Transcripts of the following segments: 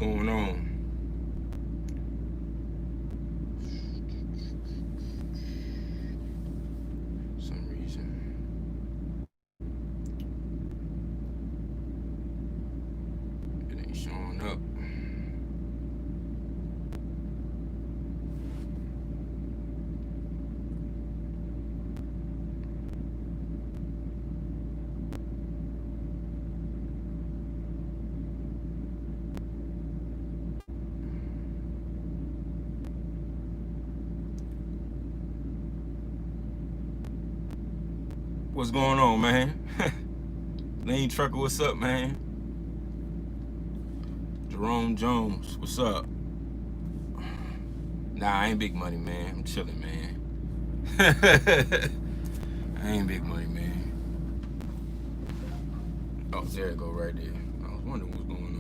going on? For some reason it ain't showing up. What's going on, man? Lane Trucker, what's up, man? Jerome Jones, what's up? Nah, I ain't big money, man. I'm chilling, man. I ain't big money, man. Oh, there it go right there. I was wondering what's going on.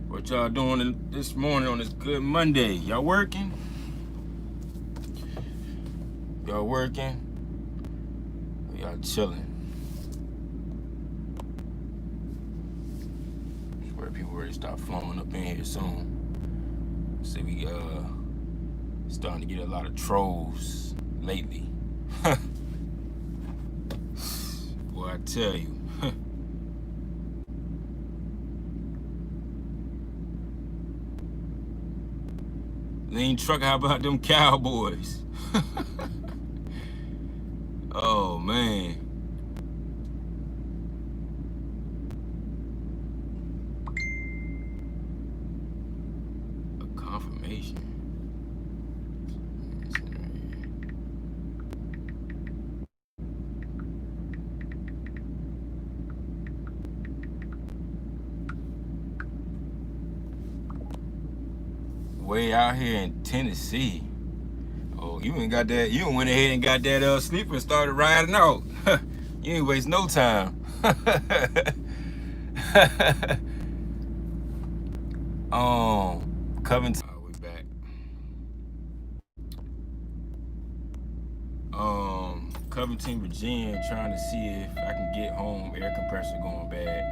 What y'all doing this morning on this good Monday? Y'all working? Y'all working? Or y'all chilling? I swear people ready to start flowing up in here soon. See, we starting to get a lot of trolls lately. Boy, I tell you. Lane Trucker, how about them Cowboys? Oh, man. A confirmation. Way out here in Tennessee. Oh, you ain't got that. You went ahead and got that sleeper and started riding out. You ain't waste no time. Covington. We back. Covington, Virginia, trying to see if I can get home. Air compressor going bad.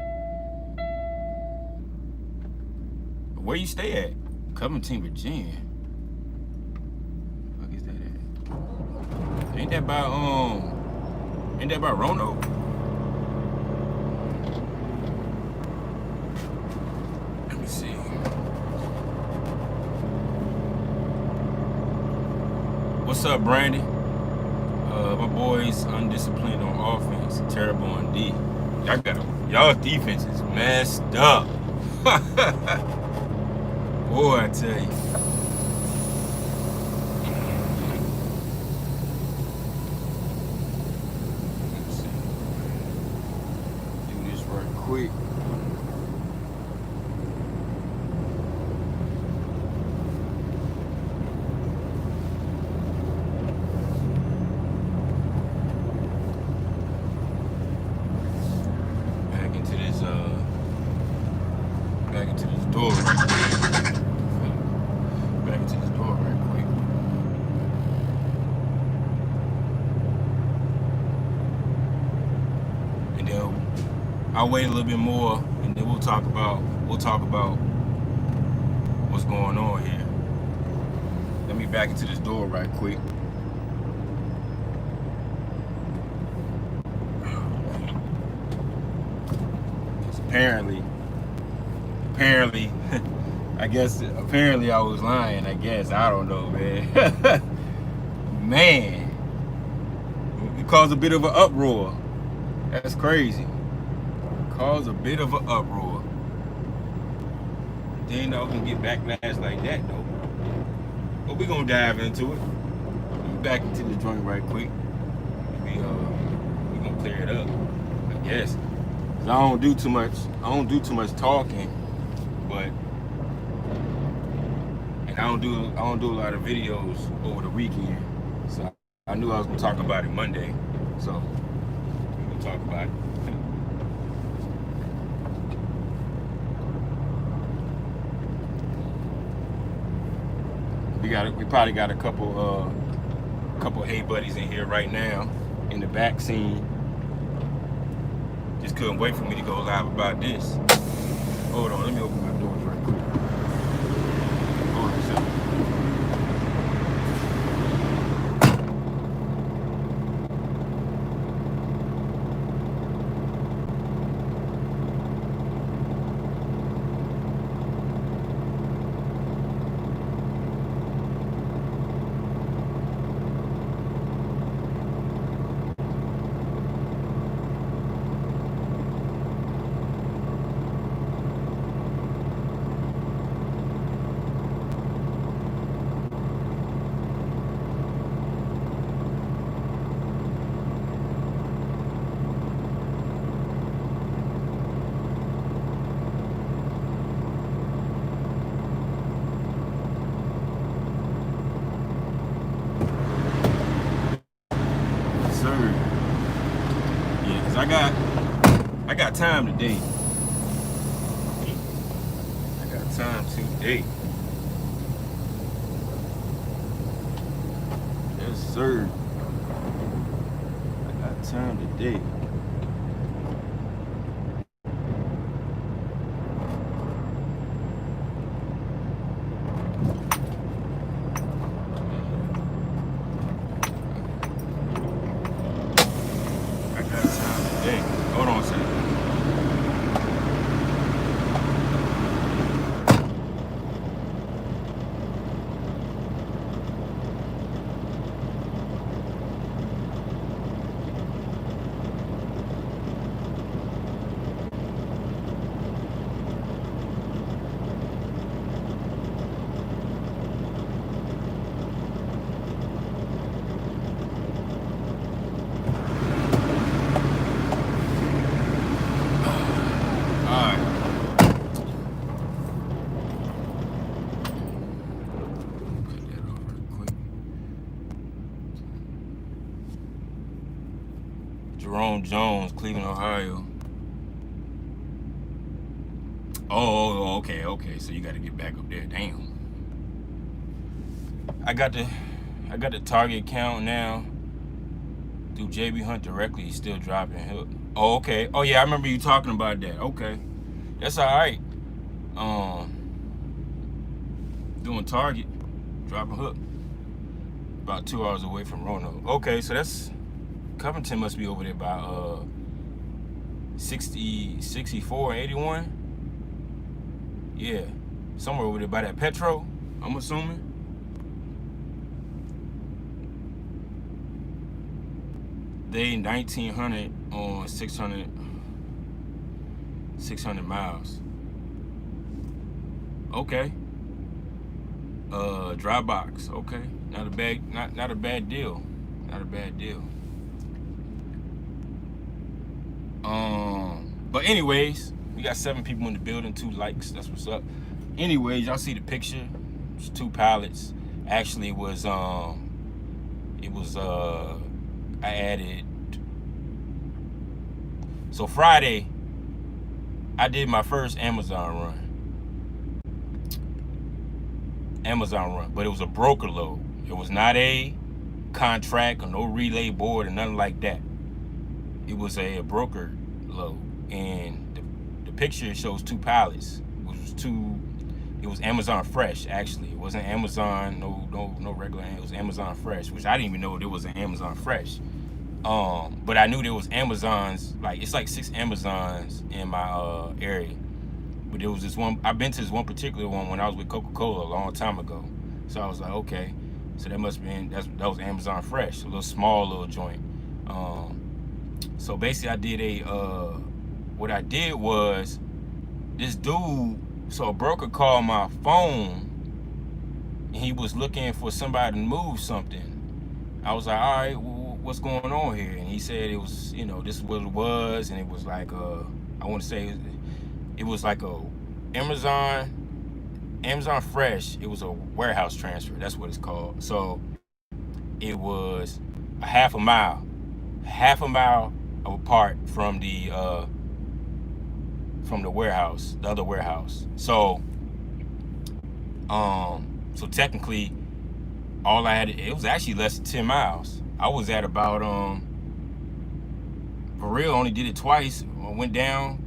Where you stay at? Covington, Virginia. What the fuck is that at? Ain't that by Roanoke? Let me see. What's up, Brandy? My boys undisciplined on offense, terrible on D. Y'all defense is messed up. Boy, I tell you. Let's see. Do this right quick. Back into this door. Back into this door right quick. And then I'll wait a little bit more, and then we'll talk about what's going on here. Let me back into this door right quick. Apparently, apparently I was lying, I guess. I don't know, man. Man. It caused a bit of an uproar. That's crazy. Caused a bit of an uproar. Didn't know I can get backlash like that, though. But we're going to dive into it. Back into the joint right quick. We're going to clear it up, I guess. I don't do too much talking, but I don't do a lot of videos over the weekend. So I knew I was gonna talk about it Monday. So we're gonna talk about it. We probably got a couple hey buddies in here right now in the back scene. Just couldn't wait for me to go live about this. Hold on, let me open my doors right quick. Hold on a second. Sir. Yeah, cause I got time today. I got time today. Yes, sir. I got time today. I got time today. Hold on a second. Jerome Jones, Cleveland, Ohio. Oh, okay. So you got to get back up there. Damn. I got the Target account now. Through JB Hunt directly, he's still dropping hook. Oh, okay. Oh yeah, I remember you talking about that. Okay, that's all right. Doing Target, dropping hook. About 2 hours away from Roanoke. Okay, so that's Covington must be over there by 64 and 81. Yeah, somewhere over there by that Petro, I'm assuming. They 1900 on 600 miles. Okay. Dry box. Okay, not a bad deal. Not a bad deal. But anyways, we got 7 people in the building, 2 likes. That's what's up. Anyways, y'all see the picture? It's 2 pallets. Actually, it was I added. So Friday, I did my first Amazon run, but it was a broker load. It was not a contract or no relay board or nothing like that. It was a broker load, and the picture shows 2 pallets. It was Amazon Fresh, actually. It wasn't Amazon, no regular. It was Amazon Fresh, which I didn't even know there was an Amazon Fresh. But I knew there was Amazons, it's like 6 Amazons in my area. But there was this one, I've been to this one particular one when I was with Coca-Cola a long time ago. So I was like, okay, so that must have been, that was Amazon Fresh, a little small joint. So basically I did what I did was, this dude, so a broker called my phone, and he was looking for somebody to move something. I was like, all right, what's going on here? And he said it was, this is what it was, and it was like, I want to say, it was like a Amazon Fresh. It was a warehouse transfer. That's what it's called. So it was a half a mile apart from the warehouse, the other warehouse. So so technically all I had, it was actually less than 10 miles. I was at about, for real, only did it twice. I went down,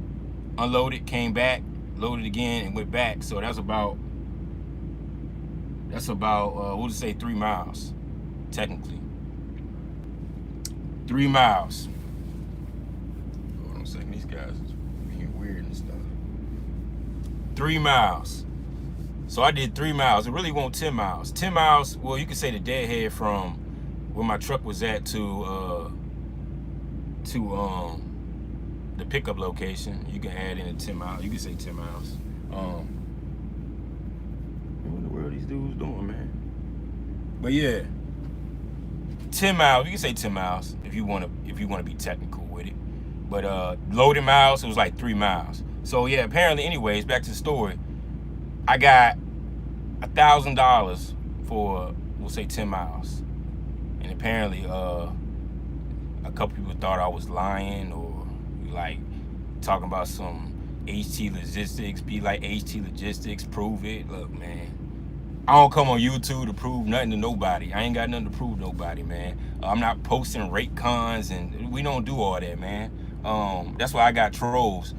unloaded, came back, loaded again, and went back. So that's about we'll just say 3 miles, technically. 3 miles. Hold on a second, these guys are being weird and stuff. 3 miles. So I did 3 miles. It really wasn't 10 miles. 10 miles, well, you could say the deadhead from where my truck was at to the pickup location. You can add in a 10 miles. You can say 10 miles. What in the world these dudes doing, man? But yeah, 10 miles. You can say 10 miles if you want to be technical with it. But loaded miles, it was like 3 miles. So yeah, apparently, anyways, back to the story. I got $1,000 for, we'll say, 10 miles, and apparently, a couple people thought I was lying or like talking about some HT logistics. Be like HT logistics, prove it. Look, man, I don't come on YouTube to prove nothing to nobody. I ain't got nothing to prove to nobody, man. I'm not posting rate cons, and we don't do all that, man. That's why I got trolls.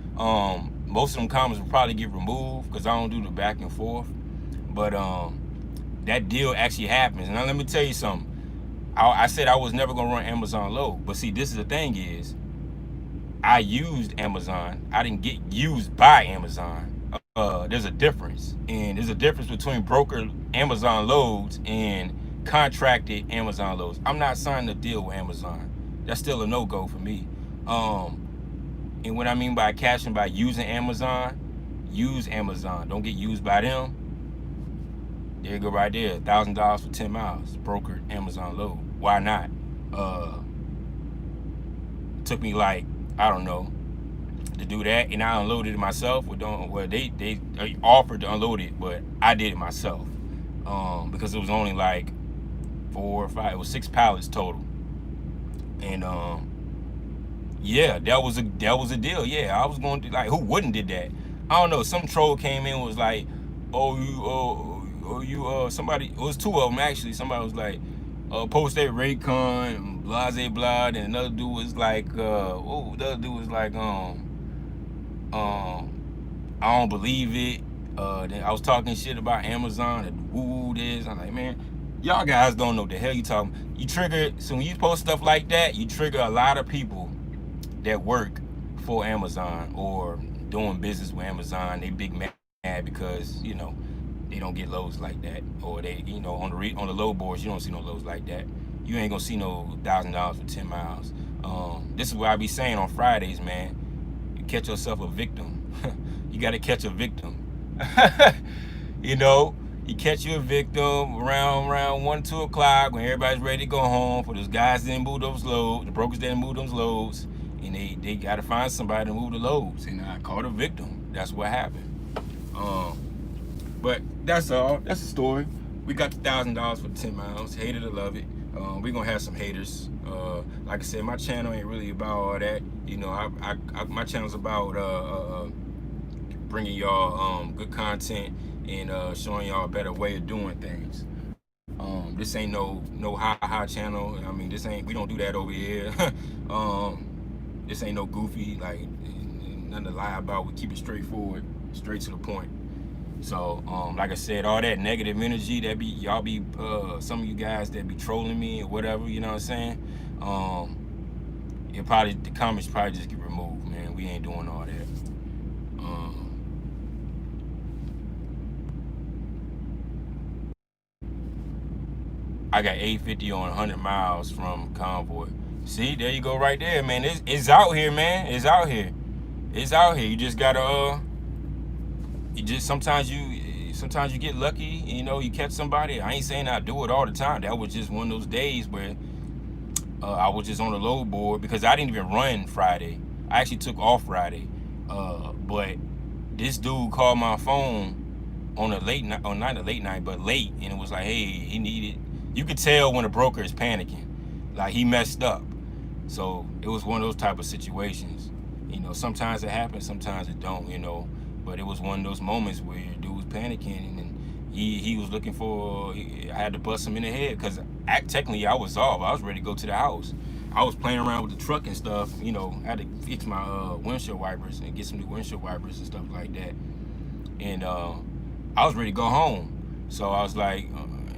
Most of them comments will probably get removed because I don't do the back and forth. But that deal actually happens. And now let me tell you something. I said I was never gonna run Amazon low, but see, this is the thing is, I used Amazon. I didn't get used by Amazon. There's a difference, and there's a difference between broker Amazon loads and contracted Amazon loads. I'm not signing a deal with Amazon. That's still a no-go for me. And what I mean by cashing by using Amazon, use Amazon. Don't get used by them. There you go right there. $1,000 for 10 miles. Brokered Amazon load. Why not? Took me like, I don't know, to do that, and I unloaded it myself. Well, they offered to unload it, but I did it myself. Because it was only like 4 or 5, it was 6 pallets total. And yeah, that was a deal. Yeah, I was going to, like, who wouldn't did that? I don't know. Some troll came in and was like, somebody, it was 2 of them actually. Somebody was like, post that Raycon, blase blah, and another dude was like, the other dude was like, I don't believe it. Then I was talking shit about Amazon and woo this. I'm like, man, y'all guys don't know what the hell you talking. You trigger, so when you post stuff like that, you trigger a lot of people that work for Amazon or doing business with Amazon. They big mad because, you know, they don't get loads like that, or they, you know, on the load boards, you don't see no loads like that. You ain't gonna see no $1,000 for 10 miles. This is what I be saying on Fridays, man. You catch yourself a victim. You gotta catch a victim. You know, you catch you a victim around 1, 2 o'clock when everybody's ready to go home. For those guys that didn't move those loads, the brokers didn't move those loads, and they gotta find somebody to move the loads. And I caught a victim. That's what happened. But that's all. That's the story. We got the $1,000 for 10 miles. Hate it or love it. We're gonna have some haters. Like I said, my channel ain't really about all that. You know, my channel's about bringing y'all good content and showing y'all a better way of doing things. This ain't no high channel. I mean, we don't do that over here. This ain't no goofy, like, nothing to lie about. We keep it straightforward, straight to the point. So, like I said, all that negative energy that y'all be some of you guys that be trolling me or whatever, you know what I'm saying? The comments probably just get removed, man. We ain't doing all that. I got 850 on 100 miles from Convoy. See, there you go right there, man. It's out here, man. It's out here. It's out here. You just gotta sometimes you get lucky, you know, you catch somebody. I ain't saying I do it all the time. That was just one of those days where I was just on the load board because I didn't even run Friday. I actually took off Friday. But this dude called my phone on a late night, or not a late night, but late, and it was like, hey, he needed, you could tell when a broker is panicking, like he messed up. So it was one of those type of situations. You know, sometimes it happens, sometimes it don't, you know. But it was one of those moments where dude was panicking, and he was looking for. I had to bust him in the head because technically I was off. I was ready to go to the house. I was playing around with the truck and stuff. You know, I had to fix my windshield wipers and get some new windshield wipers and stuff like that. And I was ready to go home. So I was like,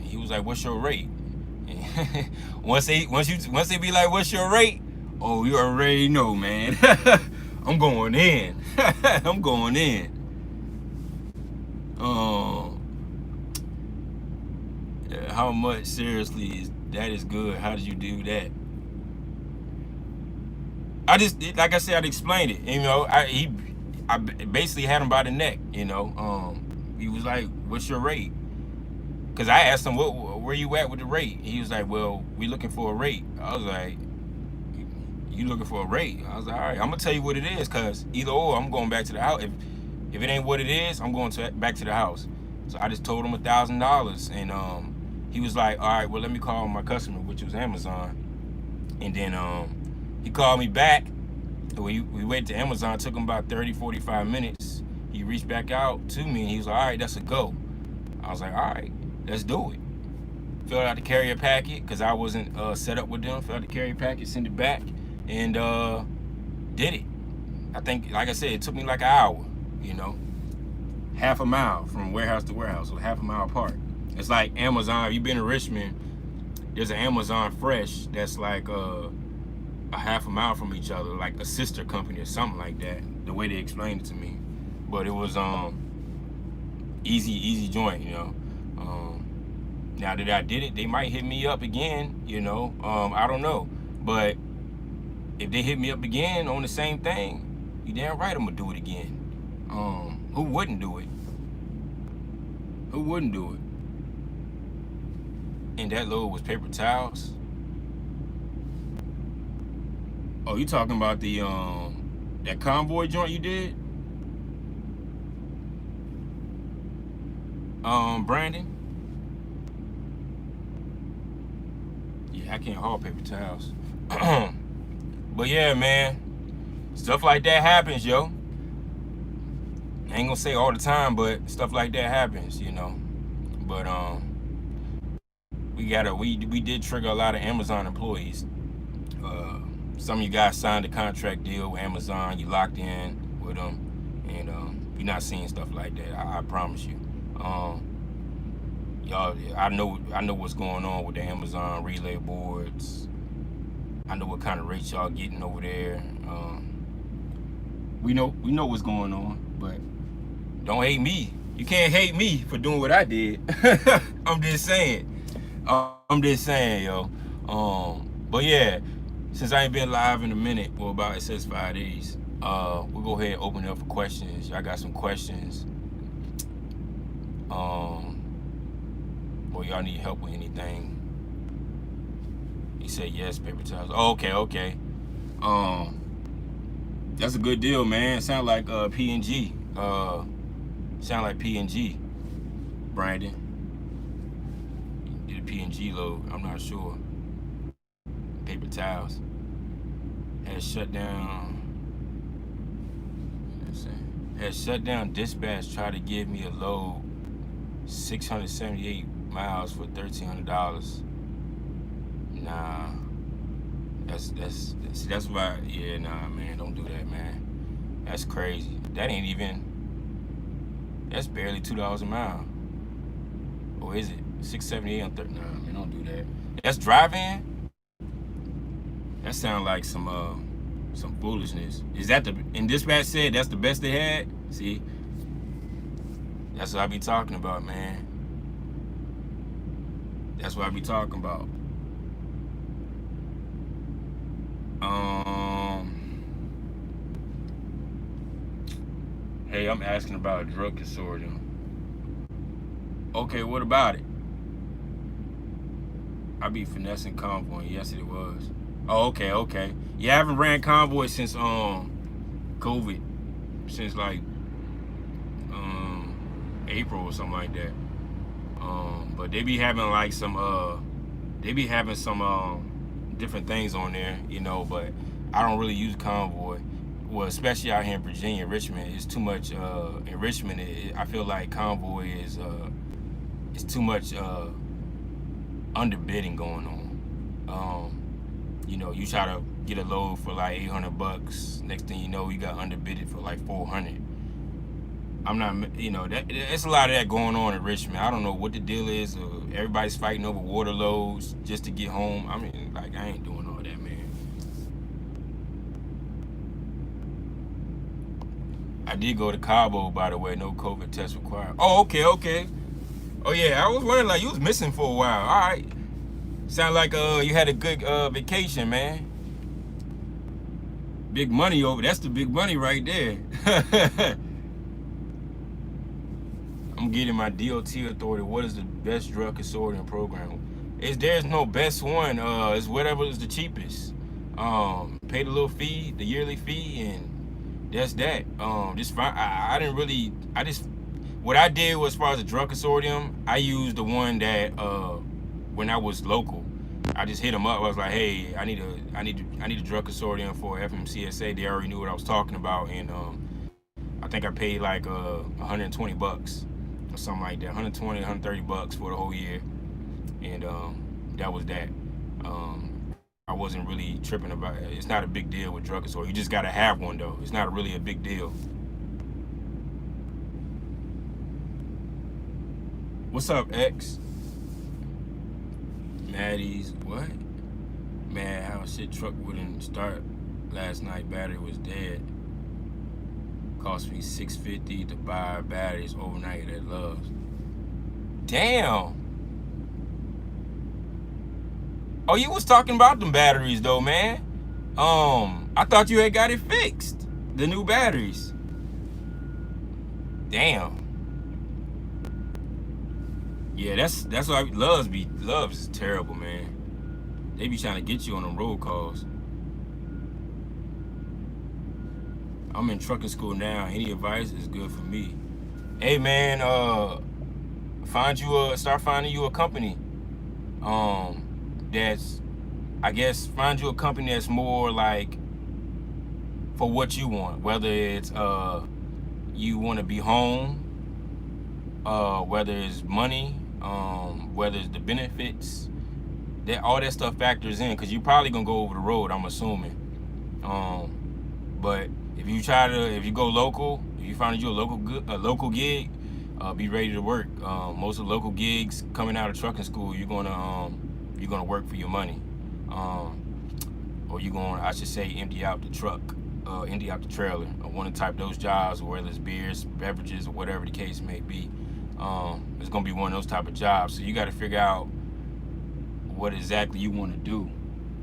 he was like, "What's your rate?" And once they be like, "What's your rate?" Oh, you already know, man. I'm going in. I'm going in. How much? Seriously, that is good. How did you do that? I just, like I said, I'd explain it. You know, I basically had him by the neck. You know, he was like, "What's your rate?" Because I asked him, where you at with the rate? He was like, "Well, we looking for a rate." I was like, "You looking for a rate?" I was like, "All right, I'm gonna tell you what it is, cause either or, I'm going back to the house. If it ain't what it is, I'm going back to the house." So I just told him $1,000, and he was like, "All right, well, let me call my customer," which was Amazon. And then he called me back. We waited to Amazon. It took him about 30, 45 minutes. He reached back out to me, and he was like, "All right, that's a go." I was like, "All right, let's do it." Filled out the carrier packet because I wasn't set up with them. Filled out the carrier packet, sent it back, and did it. I think, like I said, it took me like an hour. You know, half a mile from warehouse to warehouse, so half a mile apart. It's like Amazon. If you've been to Richmond, there's an Amazon Fresh that's like a half a mile from each other, like a sister company or something like that. The way they explained it to me, but it was easy joint. You know. Now that I did it, they might hit me up again. You know, I don't know, but if they hit me up again on the same thing, you damn right I'm gonna do it again. Who wouldn't do it? Who wouldn't do it? And that load was paper towels. Oh, you talking about the that convoy joint you did? Brandon? Yeah, I can't haul paper towels. But yeah, man, stuff like that happens, yo. I ain't gonna say all the time, but stuff like that happens, you know. But we did trigger a lot of Amazon employees. Some of you guys signed a contract deal with Amazon. You locked in with them, and you're not seeing stuff like that. I promise you. Y'all, I know what's going on with the Amazon relay boards. I know what kind of rates y'all getting over there. We know what's going on, but don't hate me. You can't hate me for doing what I did. I'm just saying. Yo. But yeah, since I ain't been live in a minute, well, about it says 5 days. We'll go ahead and open it up for questions. Y'all got some questions? Or y'all need help with anything? He said yes, paper towels. Oh, okay. That's a good deal, man. Sound like P&G. Sound like P&G, Brandon. Did a P&G load. I'm not sure. Paper towels. Had shut down. Had shut down dispatch. Tried to give me a load. 678 miles for $1,300. Nah. That's why. Yeah, nah, man. Don't do that, man. That's crazy. That ain't even. That's barely $2 a mile. Or is it? 678 on 30. Nah, man, don't do that. That's drive-in? That sounds like some foolishness. Is that and dispatch said that's the best they had? See? That's what I be talking about, man. That's what I be talking about. Hey, I'm asking about a drug consortium. Okay, what about it? I be finessing convoy. Yes, it was. Oh, okay. Yeah, I haven't ran convoy since COVID, since like April or something like that. But they be having like some different things on there, you know. But I don't really use convoy. Well, especially out here in Virginia, Richmond, it's too much. In Richmond, I feel like convoy is it's too much underbidding going on. You know, you try to get a load for like $800. Next thing you know, you got underbidded for like $400. I'm not, you know, it's a lot of that going on in Richmond. I don't know what the deal is. Everybody's fighting over water loads just to get home. I mean, like, I ain't doing all that, man. I did go to Cabo, by the way. No COVID test required. Oh, okay. Oh, yeah, I was wondering, like, you was missing for a while. All right. Sound like you had a good vacation, man. Big money over. That's the big money right there. I'm getting my DOT authority. What is the best drug consortium program? There's no best one. It's whatever is the cheapest. Pay the little fee, the yearly fee, and that's that. Just fine. I didn't really. What I did was, as far as the drug consortium, I used the one that when I was local, I just hit them up. I was like, hey, I need a drug consortium for FMCSA. They already knew what I was talking about, and I think I paid like $120 or something like that, $120, $130 for the whole year, and that was that. I wasn't really tripping about it. It's not a big deal with drug consortium. You just gotta have one though. It's not really a big deal. What's up, X? Maddie's what? Man, how shit truck wouldn't start last night. Battery was dead. Cost me $650 to buy batteries overnight at Love's. Damn. Oh, you was talking about them batteries though, man. I thought you had got it fixed. The new batteries. Damn. Yeah, that's why Love's is terrible, man. They be trying to get you on them road calls. I'm in trucking school now. Any advice is good for me. Hey, man, start finding you a company. Find you a company that's more like for what you want. Whether it's you want to be home, whether it's money, whether it's the benefits, that all that stuff factors in, because you probably gonna go over the road, I'm assuming. But if you go local, if you find you a local gig, be ready to work. Most of the local gigs coming out of trucking school, you're gonna work for your money, or I should say, empty out the truck, empty out the trailer. I want to type those jobs, whether it's beers, beverages, or whatever the case may be. It's gonna be one of those type of jobs. So you got to figure out what exactly you want to do,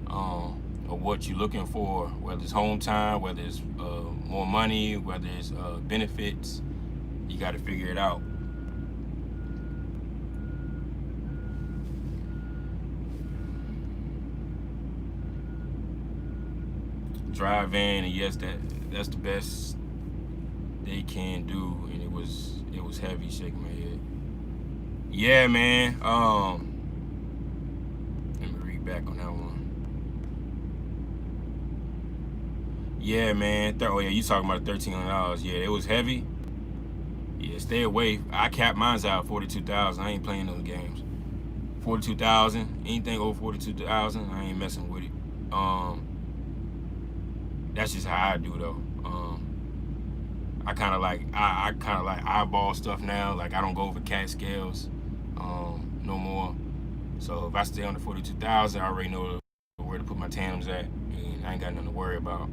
or what you're looking for. Whether it's home time, whether it's more money, whether it's benefits. You got to figure it out. Drive van, and yes, that's the best they can do. And it was heavy, shaking my head. Yeah, man. Let me read back on that one. Yeah, man. Oh yeah, you talking about $1,300? Yeah, it was heavy. Yeah, stay away. I capped mine's out 42,000. I ain't playing those games. 42,000. Anything over 42,000, I ain't messing with it. That's just how I do though. I kind of like eyeball stuff now. Like I don't go over cat scales no more. So if I stay under 42,000, I already know where to put my tandems at, and I ain't got nothing to worry about.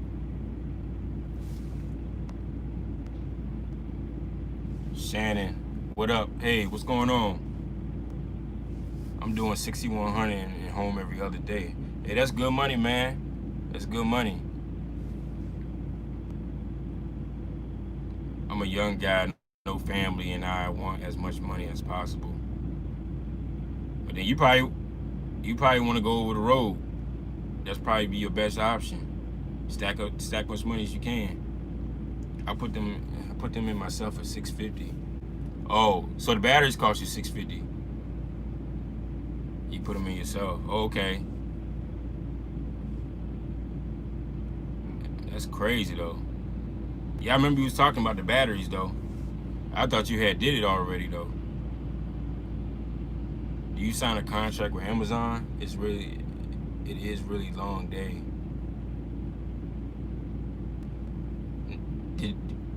Shannon, what up? Hey, what's going on? I'm doing 6,100 and home every other day. Hey, that's good money, man. That's good money. I'm a young guy, no family, and I want as much money as possible. But then you probably want to go over the road. That's probably be your best option. Stack much money as you can. I put them in myself at $650. Oh, so the batteries cost you $650. You put them in yourself. Oh, okay. That's crazy though. Yeah, I remember you was talking about the batteries though. I thought you had did it already though. Do you sign a contract with Amazon? It is really long day.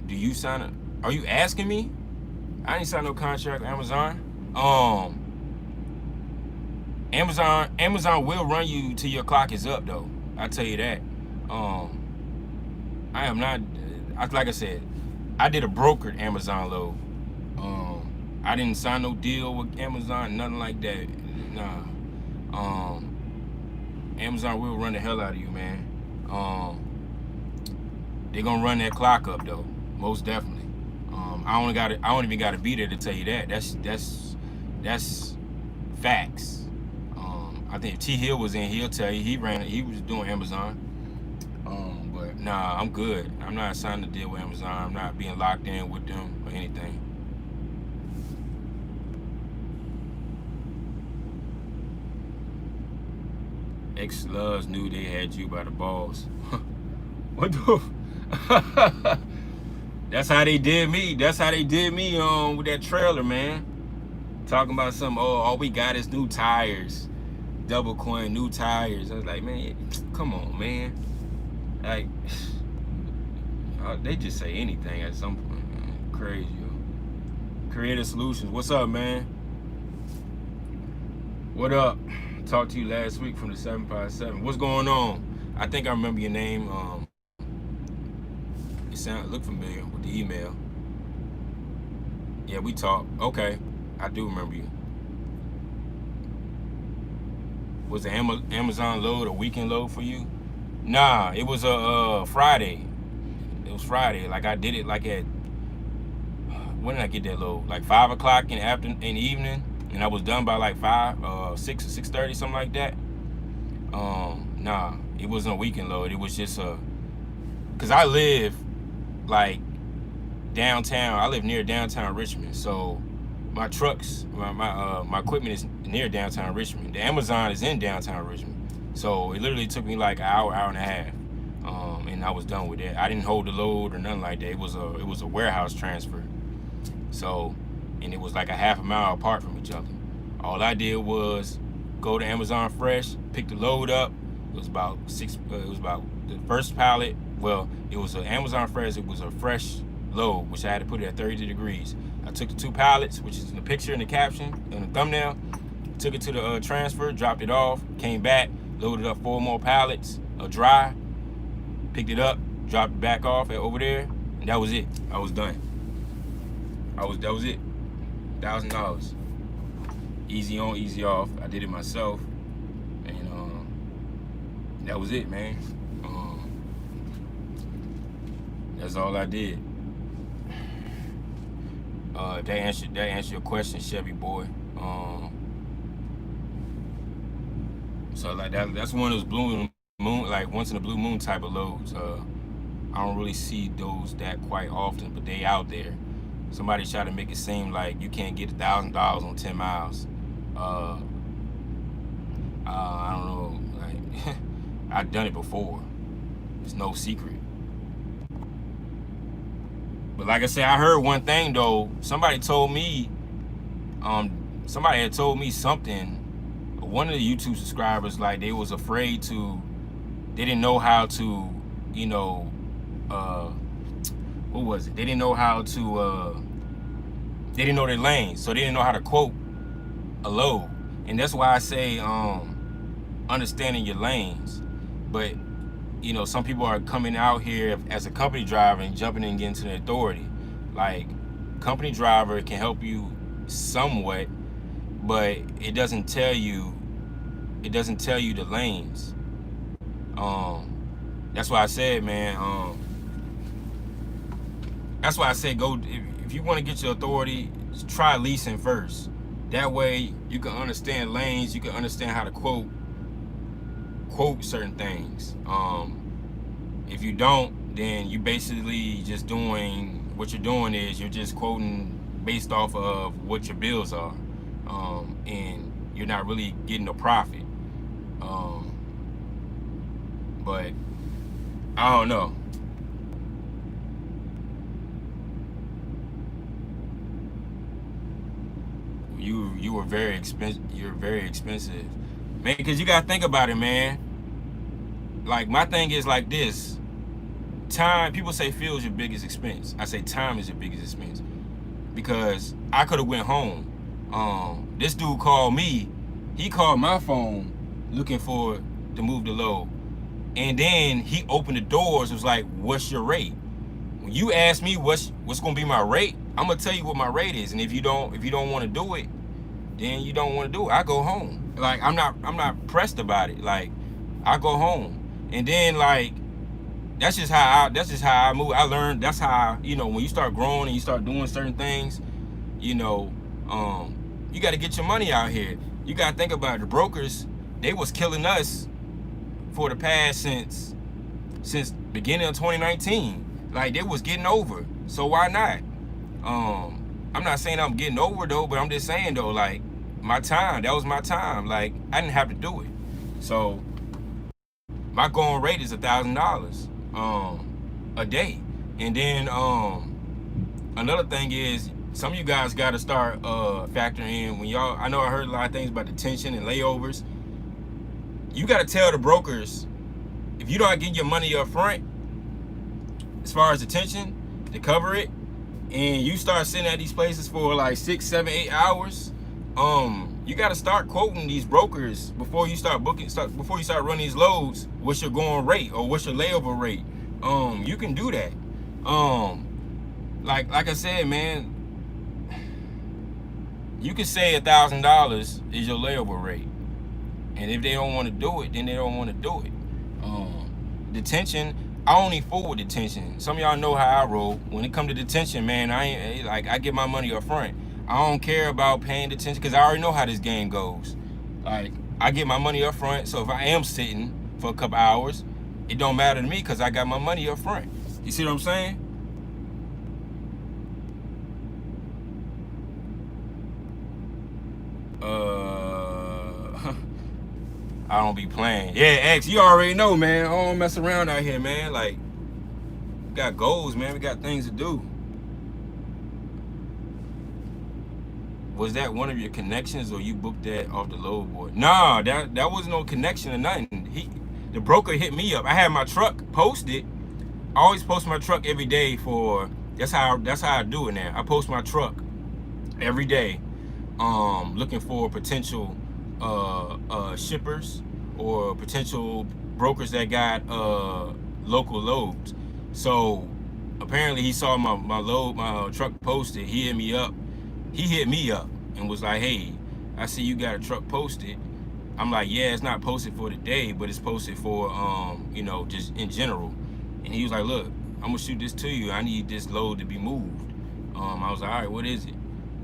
Do you sign a? Are you asking me? I ain't signed no contract with Amazon. Amazon will run you till your clock is up though. I tell you that. I am not. Like I said, I did a brokered Amazon load. I didn't sign no deal with Amazon, nothing like that. Nah. Amazon will run the hell out of you, man. They're gonna run that clock up though, most definitely. I don't even gotta be there to tell you that. That's facts. I think if T Hill was in, he'll tell you he was doing Amazon. But nah, I'm good. I'm not signing a deal with Amazon. I'm not being locked in with them or anything. Ex-Loves knew they had you by the balls. What the? That's how they did me. That's how they did me with that trailer, man. Talking about some, all we got is new tires. Double coin, new tires. I was like, man, come on, man. Like, they just say anything at some point, man. Crazy, yo. Creative Solutions, what's up, man? What up? Talked to you last week from the 757. What's going on? I think I remember your name. You look familiar with the email. Yeah, we talked. Okay, I do remember you. Was the Amazon load a weekend load for you? Nah, it was a Friday. It was Friday. Like I did it like at, when did I get that load? Like 5 o'clock in the evening, and I was done by like 6:30, something like that. Nah, it wasn't a weekend load. It was just cause I live like downtown. I live near downtown Richmond, so my trucks, my equipment is near downtown Richmond. The Amazon is in downtown Richmond, so it literally took me like an hour and a half, and I was done with that. I didn't hold the load or nothing like that. It was a warehouse transfer, so, and it was like a half a mile apart from each other. All I did was go to Amazon Fresh, pick the load up. It was about the first pallet. Well, it was an Amazon Fresh. It was a fresh load, which I had to put it at 30 degrees. I took the 2 pallets, which is in the picture and the caption and the thumbnail, took it to the transfer, dropped it off, came back, loaded up 4 more pallets of dry, picked it up, dropped it back off over there, and that was it. I was done. That was it. $1,000. Easy on, easy off. I did it myself, and that was it, man. That's all I did. That answer your question, Chevy boy. So like that's one of those blue moon, like once in a blue moon type of loads. I don't really see those that quite often, but they out there. Somebody try to make it seem like you can't get $1,000 on 10 miles. I don't know. Like I've done it before. It's no secret. But like I said, I heard one thing though. Somebody told me, somebody had told me something. One of the YouTube subscribers, like they was afraid to, they didn't know how to, what was it? They didn't know how to, they didn't know their lanes, so they didn't know how to quote a load. And that's why I say, understanding your lanes. But some people are coming out here as a company driver and jumping and getting to the authority. Like, company driver can help you somewhat, but it doesn't tell you the lanes. That's why I said, man, that's why I said go, if you want to get your authority, try leasing first. That way you can understand lanes, you can understand how to quote certain things. If you don't, then you basically just doing, what you're doing is you're just quoting based off of what your bills are, and you're not really getting a profit. But I don't know. you were very expensive. You're very expensive, man. Because you gotta think about it, man. Like my thing is like this. Time. People say fuel is your biggest expense. I say time is your biggest expense because I could have went home. This dude called me. He called my phone looking for to move the load, and then he opened the doors. It was like, "What's your rate?" When you ask me what's gonna be my rate, I'm gonna tell you what my rate is. And if you don't want to do it, then you don't want to do it. I go home. Like I'm not pressed about it. Like I go home, and then like that's just how I move. I learned that's how when you start growing and you start doing certain things, you got to get your money out here. You got to think about it. The brokers, they was killing us for the past since beginning of 2019. Like they was getting over. So why not? I'm not saying I'm getting over though, but I'm just saying though, like my time, that was my time. Like I didn't have to do it. So my going rate is $1,000 a day. And then another thing is some of you guys got to start factoring in when y'all. I know I heard a lot of things about detention and layovers. You got to tell the brokers if you don't get your money up front, as far as detention to cover it, and you start sitting at these places for like 6, 7, 8 hours, you got to start quoting these brokers before you start before you start running these loads. What's your going rate or what's your layover rate? You can do that. Like I said, man, you can say $1,000 is your layover rate, and if they don't want to do it, then they don't want to do it. Detention, I only fool with detention. Some of y'all know how I roll. When it comes to detention, man, I get my money up front. I don't care about paying detention because I already know how this game goes. Like I get my money up front, so if I am sitting for a couple hours, it don't matter to me because I got my money up front. You see what I'm saying? I don't be playing. Yeah, X, you already know, man. I don't mess around out here, man. Like, we got goals, man. We got things to do. Was that one of your connections or you booked that off the load board? Nah, that was no connection or nothing. The broker hit me up. I had my truck posted. I always post my truck every day that's how I do it now. I post my truck every day, looking for potential shippers or potential brokers that got local loads. So apparently he saw my truck posted. He hit me up and was like, "Hey, I see you got a truck posted." I'm like, "Yeah, it's not posted for today, but it's posted for just in general." And he was like, "Look, I'm gonna shoot this to you. I need this load to be moved." I was like, "All right, what is it?"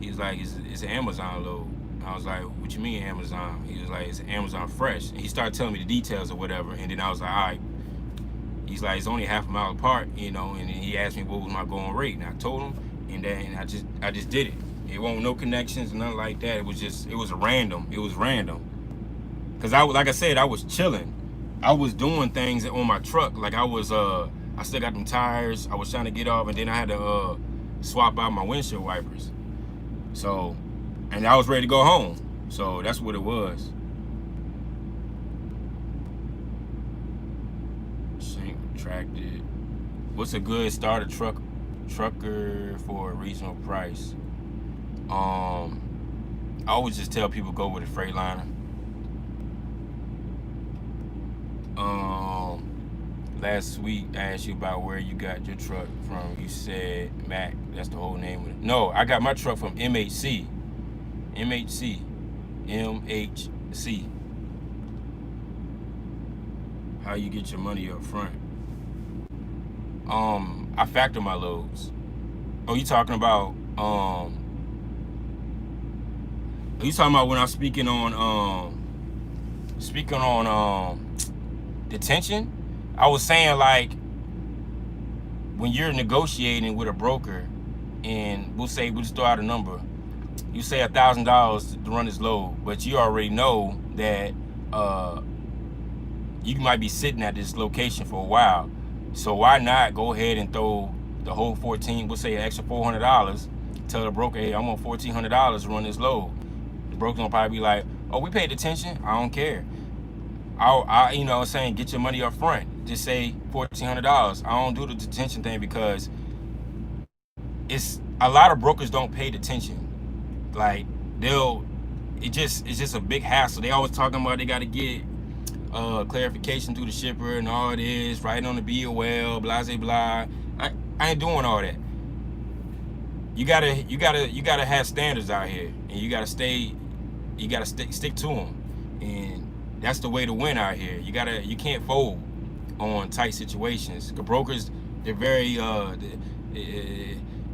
He was like, "It's an Amazon load." I was like, "What you mean Amazon?" He was like, "It's Amazon Fresh." And he started telling me the details or whatever. And then I was like, "All right." He's like, "It's only half a mile apart, And then he asked me what was my going rate, and I told him, and then I just did it. It wasn't no connections, nothing like that. It was random. It was random. Cause like I said, I was chilling. I was doing things on my truck. Like I still got them tires. I was trying to get off, and then I had to swap out my windshield wipers. So. And I was ready to go home. So that's what it was. Sink retracted. What's a good starter trucker for a reasonable price? I always just tell people go with a Freightliner. Last week I asked you about where you got your truck from. You said Mac. That's the whole name of it. No, I got my truck from MHC. MHC. How you get your money up front? I factor my loads. Oh, you talking about when I'm speaking on detention? I was saying like when you're negotiating with a broker, and we'll just throw out a number. You say $1,000 to run this load, but you already know that you might be sitting at this location for a while. So why not go ahead and throw the whole 14? We'll say an extra $400. Tell the broker, "Hey, I'm on $1,400 to run this load." Brokers gonna probably be like, oh, we paid attention. I don't care. I you know what I'm saying, get your money up front. Just say $1,400. I don't do the detention thing because it's a lot of brokers don't pay attention. Like it's just a big hassle. They always talking about they got to get clarification through the shipper and all it is, writing on the BOL, blah blah blah. I ain't doing all that. You gotta have standards out here, and you gotta stick to them, and that's the way to win out here. You can't fold on tight situations. The brokers, they're very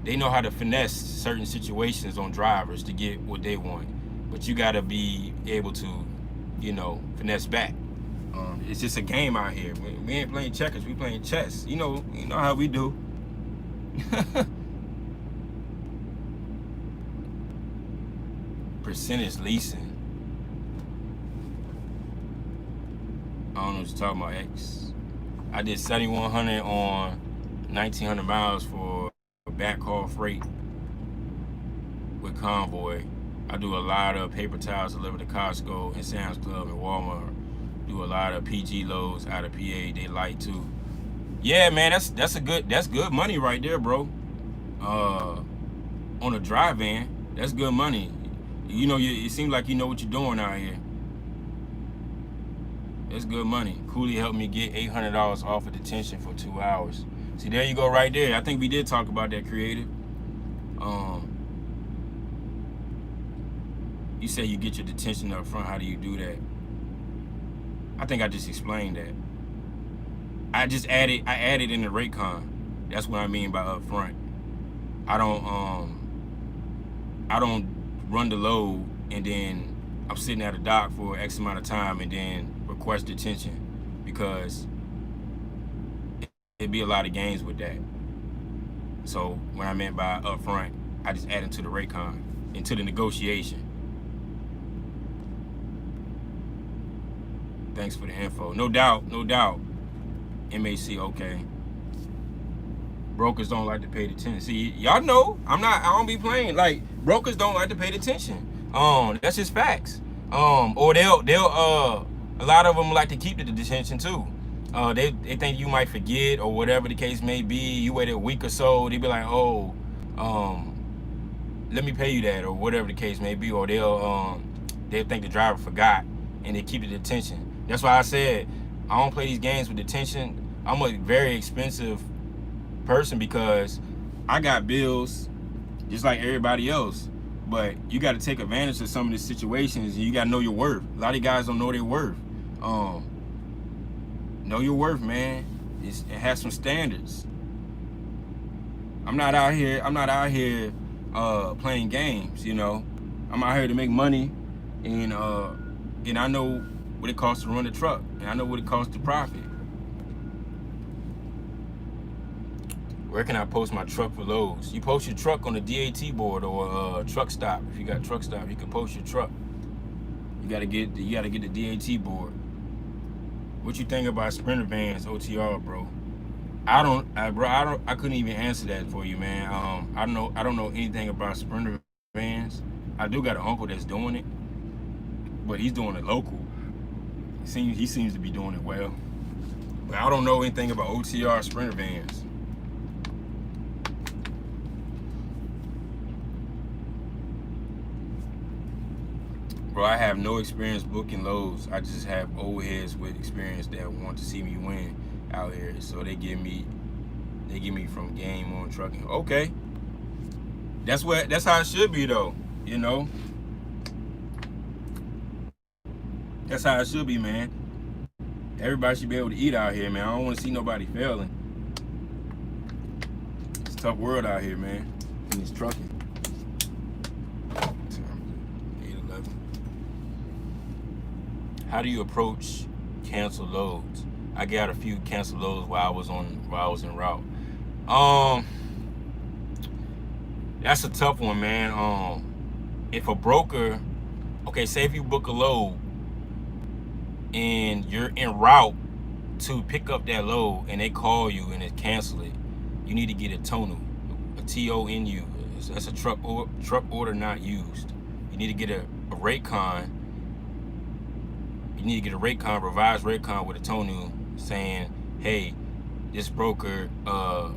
they know how to finesse certain situations on drivers to get what they want, but you gotta be able to, you know, finesse back. It's just a game out here. We ain't playing checkers, we playing chess. You know how we do. Percentage leasing. I don't know what you're talking about, X. I did 7,100 on 1,900 miles for backhaul freight with Convoy. I do a lot of paper towels delivered to Costco and Sam's Club and Walmart. Do a lot of PG loads out of PA. They like too. Yeah, man, that's good money right there, bro. On a dry van, that's good money. You know, it seems like you know what you're doing out here. That's good money. Cooley helped me get $800 off of detention for 2 hours. See, there you go right there. I think we did talk about that, creative. You say you get your detention up front. How do you do that? I think I just explained that. I added in the rate con. That's what I mean by up front. I don't run the load and then I'm sitting at a dock for X amount of time and then request detention, because it'd be a lot of games with that. So what I meant by up front, I just added to the rate con, into the negotiation. Thanks for the info. No doubt. MAC, okay. Brokers don't like to pay attention. See, y'all know I don't be playing. Like, brokers don't like to pay attention. That's just facts. Or they'll a lot of them like to keep the detention too. They think you might forget or whatever the case may be. You wait a week or so, they be like, oh, let me pay you that, or whatever the case may be. Or they'll think the driver forgot and they keep the detention. That's why I said I don't play these games with detention. I'm a very expensive person because I got bills just like everybody else. But you got to take advantage of some of these situations, and you got to know your worth. A lot of guys don't know their worth. Know your worth, man. It has some standards. I'm not out here playing games, you know. I'm out here to make money, and I know what it costs to run the truck, and I know what it costs to profit. Where can I post my truck for loads? You post your truck on the DAT board or truck stop. If you got truck stop, you can post your truck. You gotta get the DAT board. What you think about Sprinter vans, OTR, bro? I couldn't even answer that for you, man. I don't know anything about Sprinter vans. I do got an uncle that's doing it, but he's doing it local. He seems to be doing it well. But I don't know anything about OTR Sprinter vans. Bro, I have no experience booking loads. I just have old heads with experience that want to see me win out here. So they give me from game on trucking. Okay. That's how it should be though, you know? That's how it should be, man. Everybody should be able to eat out here, man. I don't want to see nobody failing. It's a tough world out here, man. In this trucking. 811. How do you approach cancel loads? I got a few cancel loads while I was en route. That's a tough one, man. If a broker, okay, say if you book a load and you're en route to pick up that load and they call you and they cancel it, you need to get a TONU, a TONU. That's a truck order not used. You need to get a rate con. You need to get a rate con, revised rate con with a tonal saying, hey, this broker,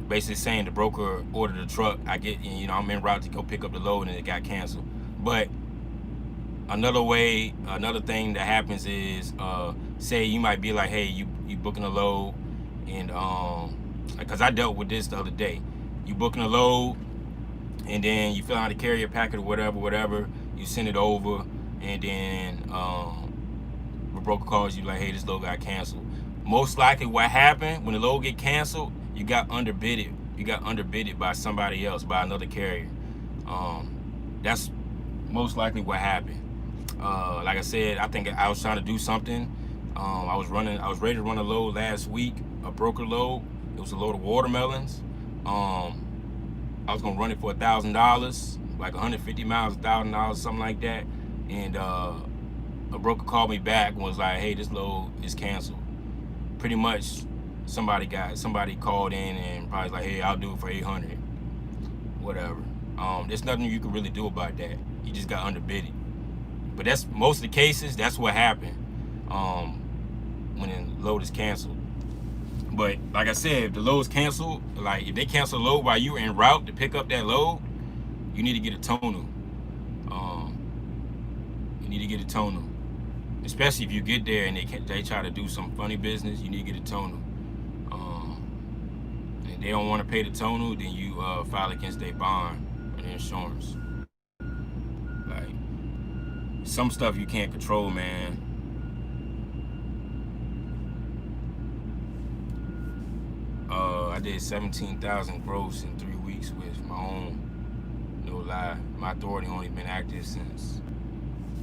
basically saying the broker ordered a truck. I'm en route to go pick up the load and it got canceled. But another thing that happens is, say you might be like, hey, you booking a load, and because I dealt with this the other day. You booking a load, and then you fill out a carrier packet or whatever. You send it over, and then the broker calls you like, hey, this load got canceled. Most likely what happened when the load get canceled, you got underbidded. You got underbidded by somebody else, by another carrier. That's most likely what happened. Like I said, I think I was trying to do something. I was ready to run a load last week, a broker load. It was a load of watermelons. I was gonna run it for $1,000, like 150 miles, $1,000, something like that. And a broker called me back and was like, hey, this load is canceled. Pretty much somebody called in and probably like, hey, I'll do it for 800, whatever. There's nothing you can really do about that. You just got underbidded. But that's most of the cases. That's what happened when the load is canceled. But like I said, if the load is canceled, like if they cancel a load while you were en route to pick up that load, you need to get a tonal. You need to get a tonal. Especially if you get there and they try to do some funny business, you need to get a tonal. And if they don't want to pay the tonal, then you file against their bond and their insurance. Like, some stuff you can't control, man. I did 17,000 gross in 3 weeks with my own, no lie. My authority only been active since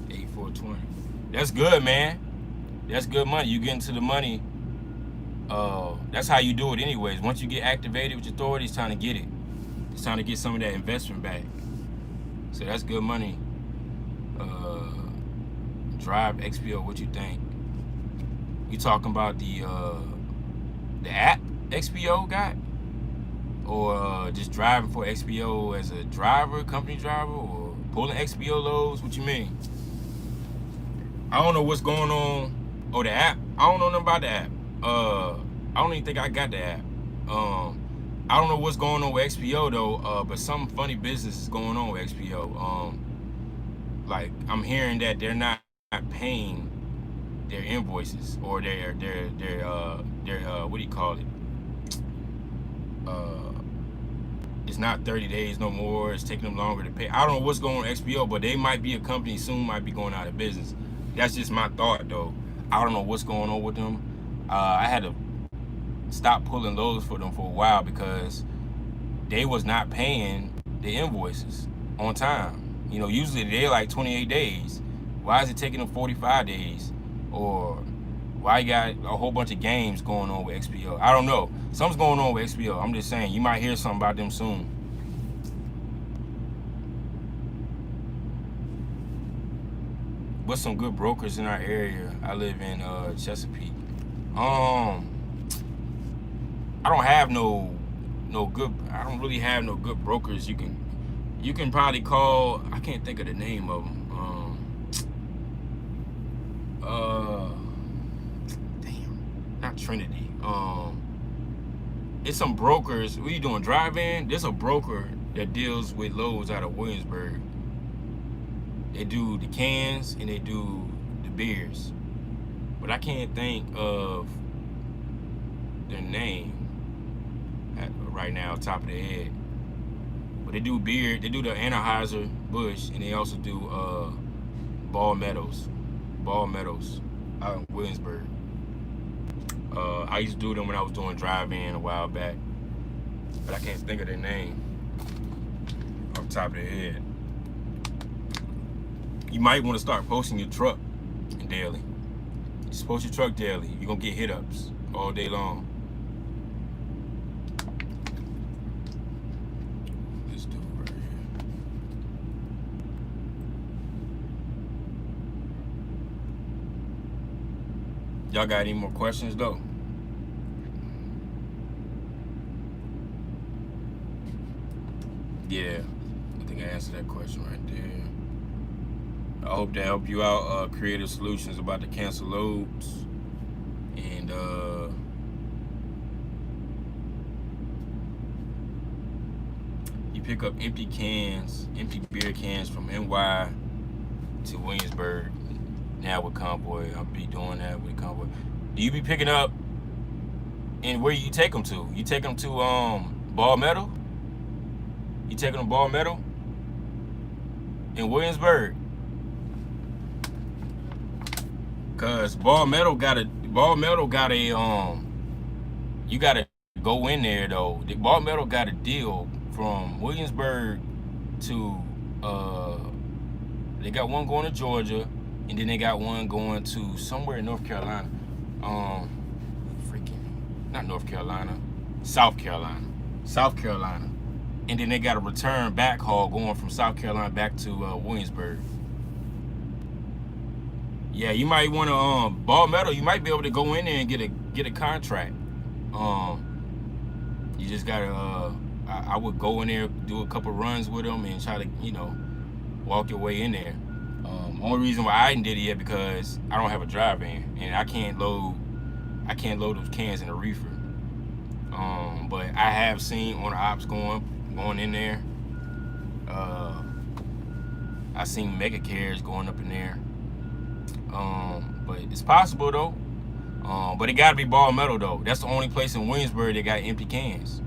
8/4/20. That's good, man. That's good money. You get into the money. That's how you do it anyways. Once you get activated with your authority, it's time to get it. It's time to get some of that investment back. So that's good money. Drive XPO, what you think? You talking about the app XPO got? Or just driving for XPO as a driver, company driver, or pulling XPO loads? What you mean? I don't know what's going on. Oh, the app? I don't know nothing about the app. I don't even think I got the app. I don't know what's going on with XPO though, but some funny business is going on with XPO. Like I'm hearing that they're not paying their invoices or their what do you call it? It's not 30 days no more. It's taking them longer to pay. I don't know what's going on with XPO, but they might be a company soon, might be going out of business. That's just my thought though. I don't know what's going on with them. I had to stop pulling loads for them for a while because they was not paying the invoices on time. You know, usually they're like 28 days. Why is it taking them 45 days? Or why you got a whole bunch of games going on with XPO? I don't know. Something's going on with XPO. I'm just saying, you might hear something about them soon. What's some good brokers in our area? I live in Chesapeake. I don't have no good. I don't really have no good brokers. You can probably call. I can't think of the name of them. Damn, not Trinity. It's some brokers. What are you doing? Drive-in? There's a broker that deals with loads out of Williamsburg. They do the cans and they do the beers, but I can't think of their name right now, top of the head. But they do beer. They do the Anheuser-Busch, and they also do Ball Meadows out in Williamsburg. I used to do them when I was doing drive-in a while back, but I can't think of their name off the top of their head. You might want to start posting your truck daily. Just post your truck daily. You're going to get hit-ups all day long. This dude right here. Y'all got any more questions, though? Yeah, I think I answered that question right there. I hope that help you out. Creative Solutions about to cancel loads. And you pick up empty beer cans from NY to Williamsburg. Now with Convoy, I'll be doing that with Convoy. Do you be picking up, and where you take them to? You take them to Ball Meadow? You taking them to Ball Meadow in Williamsburg? Cause Ball Meadow got a you gotta go in there though. The Ball Meadow got a deal from Williamsburg to they got one going to Georgia, and then they got one going to somewhere in North Carolina. Not North Carolina, South Carolina. And then they got a return back haul going from South Carolina back to Williamsburg. Yeah, you might want to Ball Meadow. You might be able to go in there and get a contract. You just gotta. I would go in there, do a couple runs with them, and try to walk your way in there. Only reason why I didn't did it yet because I don't have a dry van and I can't load those cans in a reefer. But I have seen on the ops going in there. I seen mega carriers going up in there. But it's possible though. But it gotta be Ball Meadow though. That's the only place in Williamsburg that got empty cans.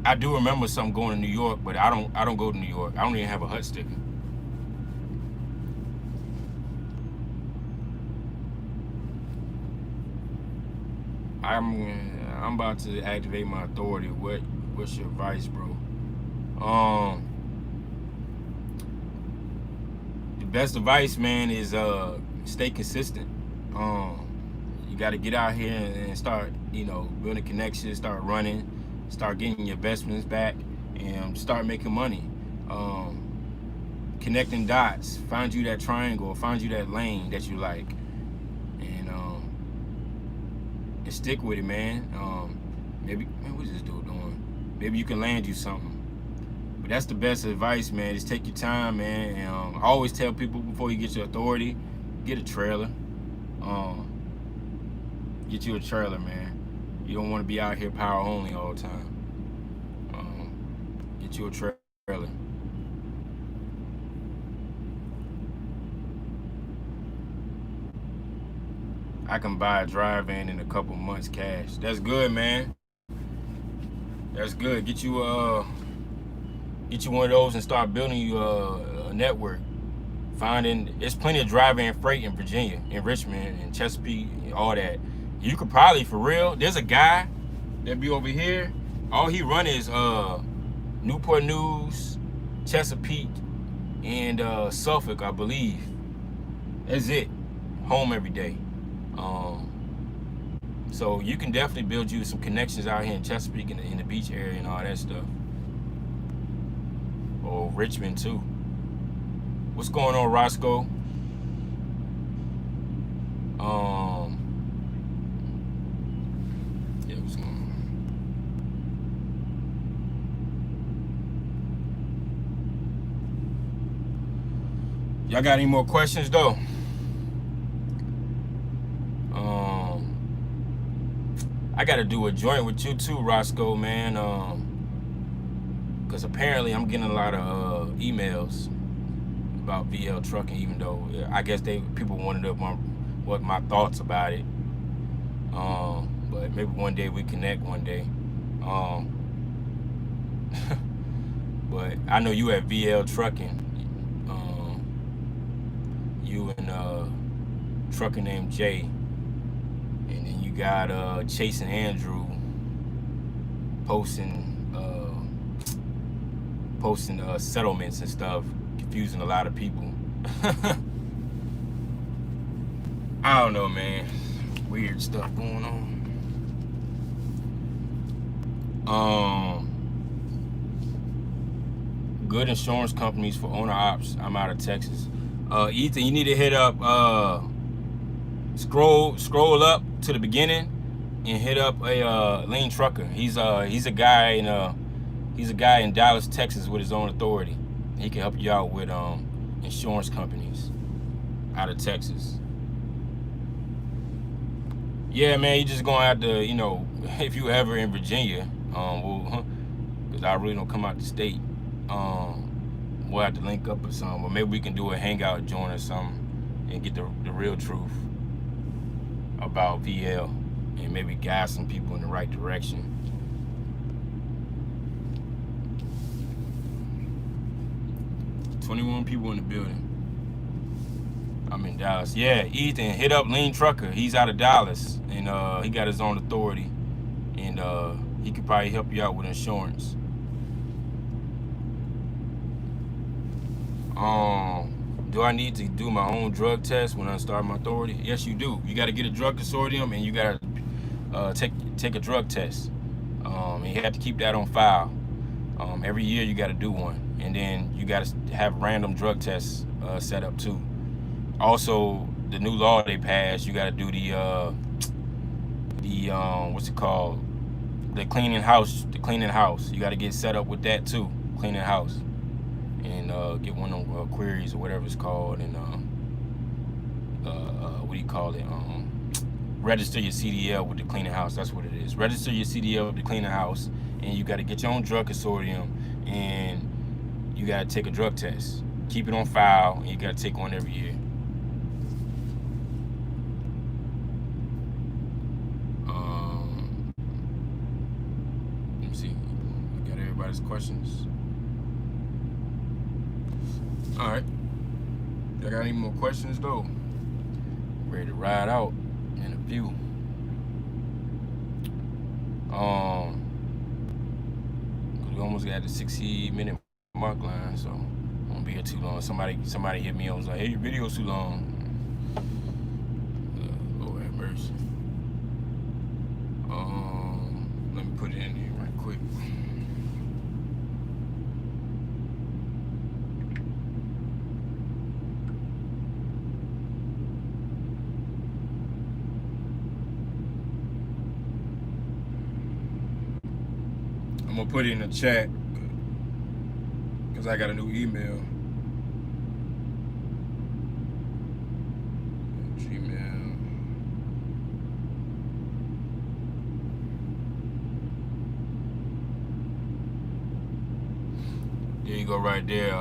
I do remember something going to New York, but I don't go to New York. I don't even have a hut sticker. I'm about to activate my authority. What's your advice, bro? The best advice, man, is stay consistent. You got to get out here and start, building connections, start running, start getting your investments back, and start making money. Connecting dots, find you that triangle, find you that lane that you like, and stick with it, man. What's this dude doing? Maybe you can land you something. But that's the best advice, man. Just take your time, man. And I always tell people before you get your authority, get a trailer. Get you a trailer, man. You don't want to be out here power only all the time. Get you a trailer. I can buy a dry van in a couple months cash. That's good, man. That's good. Get you one of those and start building you a network. There's plenty of dry van freight in Virginia, in Richmond, and Chesapeake, and all that. You could probably, for real, there's a guy that be over here. All he run is Newport News, Chesapeake, and Suffolk, I believe. That's it. Home every day. So you can definitely build you some connections out here in Chesapeake in the beach area and all that stuff. Or Richmond too. What's going on, Roscoe? Yeah, what's going on? Y'all got any more questions though? I gotta do a joint with you too, Roscoe, man. Cause apparently I'm getting a lot of emails about VL trucking, even though I guess people wanted to know what my thoughts about it. But maybe one day we connect one day. But I know you at VL Trucking. You and trucker named Jay. And then you got Chase and Andrew posting settlements and stuff, confusing a lot of people. I don't know, man. Weird stuff going on. Good insurance companies for owner ops. I'm out of Texas. Ethan, you need to hit up scroll up to the beginning and hit up a Lane Trucker. He's a guy in Dallas, Texas with his own authority, He can help you out with insurance companies out of Texas. Yeah, man, you just gonna have to, if you ever in Virginia, because I really don't come out the state, we'll have to link up or something, or maybe we can do a hangout joint or something and get the real truth about VL and maybe guide some people in the right direction. "21 people in the building. I'm in Dallas." Yeah, Ethan, hit up Lean Trucker. He's out of Dallas, and he got his own authority, and he could probably help you out with insurance. Do I need to do my own drug test when I start my authority? Yes, you do. You got to get a drug consortium, and you got to take a drug test. And you have to keep that on file. Every year you got to do one, and then you got to have random drug tests set up too. Also, the new law they passed, you got to do the what's it called? The cleaning house. You got to get set up with that too, cleaning house, and get one of them queries or whatever it's called, and what do you call it? Register your CDL with the cleaning house. That's what it is. Register your CDL with the cleaning house, and you got to get your own drug consortium, and you got to take a drug test. Keep it on file, and you got to take one every year. Let me see. I got everybody's questions. All right. Y'all got any more questions though? Ready to ride out in a few. We almost got the 60-minute mark line, so I won't be here too long. Somebody hit me up and was like, "Hey, your video's too long." Lord have mercy. Let me put it in here right quick. I'm gonna put it in the chat because I got a new email. Gmail. There you go, right there,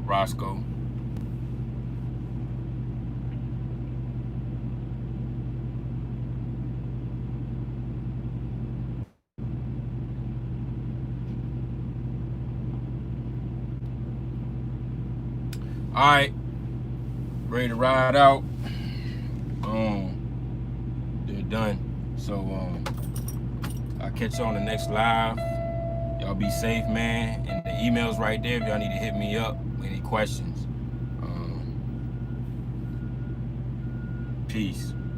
Roscoe. All right, ready to ride out. They're done. So I'll catch you on the next live. Y'all be safe, man. And the email's right there if y'all need to hit me up with any questions. Peace.